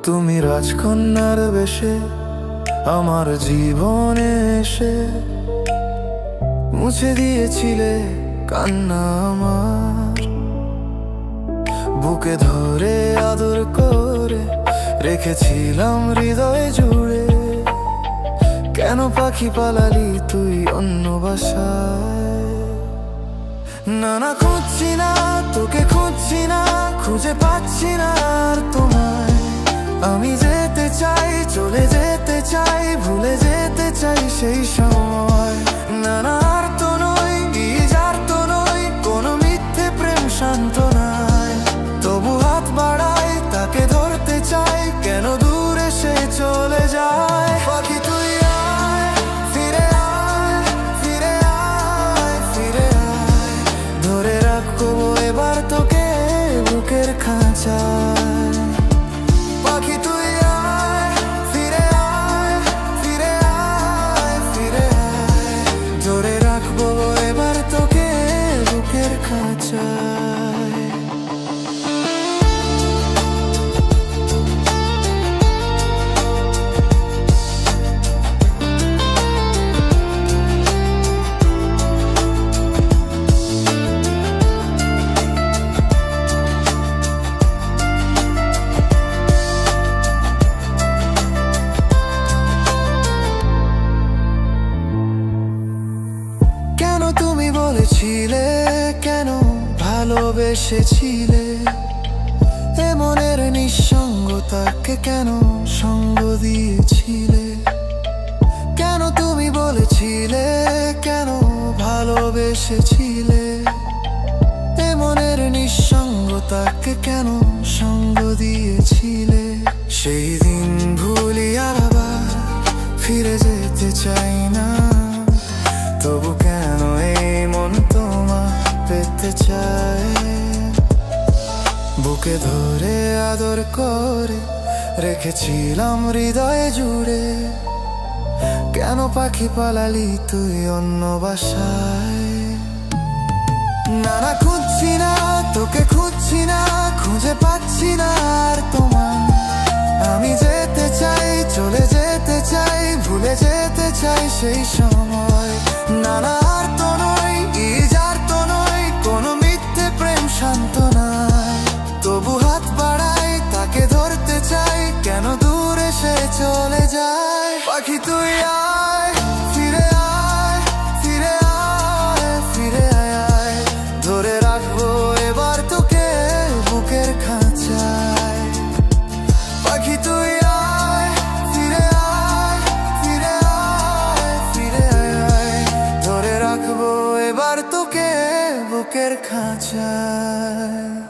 তুমি রাজকন্যার বেশে আমার জীবনে এসে মুছে দিয়েছিলে কান্না আমার। বুকে ধরে আদর করে রেখেছিলাম হৃদয়ে জুড়ে। কেন পাখি পালালি তুই অন্য বাসায়? না না, খুঁজছি না তোকে, খুঁজছি না, খুঁজে পাচ্ছি না আর তোমায়। আমি যেতে চাই, চলে যেতে চাই, ভুলে যেতে চাই সেই সময়। না না, আর তো নই, যার তো নই, কোনো মিথ্যে প্রেম শান্ত নাই। তবু হাত বাড়াই, তাকে ধরতে চাই, কেন দূরে সে চলে যায়। পাখি তুই আয়, ফিরে আয়, ফিরে আয়, ফিরে আয়। ধরে রাখবো এবার তোকে বুকের খাঁচায়। পাখি তুই আয়, ফিরে আয়, ফিরে আয়, ফিরে আয়। ধরে রাখবো এবার তোকে বুকের খাঁচায়। কেন তুমি বলেছিলে, কেন ভালোবেসেছিলে, এ মনের নিঃসঙ্গতাকে কেন সঙ্গ দিয়েছিলে? কেন তুমি বলেছিলে, কেন ভালোবেসেছিলে, এ মনের নিঃসঙ্গতাকে কেন সঙ্গ দিয়েছিলে? সেই দিন ভুলি আর আবার ফিরে যেতে চাই না। তবু কেন এই মন তোমার পেতে চায়? বুকে ধরে আদর করে রেখেছিলাম হৃদয়ে জুড়ে। কেন পাখি পালালি তুই অন্য বাসায়? না না, খুঁজছি না তোকে, খুঁজছি না, খুঁজে পাচ্ছি না আর তোমায়। আমি যেতে চাই, চলে যেতে চাই, ভুলে যেতে চাই সেই সময়। না না, আর তো নই, যার তো নই, কোনো মিথ্যে প্রেম শান্ত নাই। তবু হাত বাড়াই, তাকে ধরতে চাই, কেন দূরে সে চলে যায়। পাখি তুই আয়, ফিরে আয়, ফিরে আয়, ফিরে আয়। ধরে রাখবো এবার তোকে বুকের খাঁচায়। পাখি তুই আয়, ফিরে আয়, ফিরে আয়, ফিরে আয়। ধরে রাখবো এবার তোকে বুকের খাঁচায়।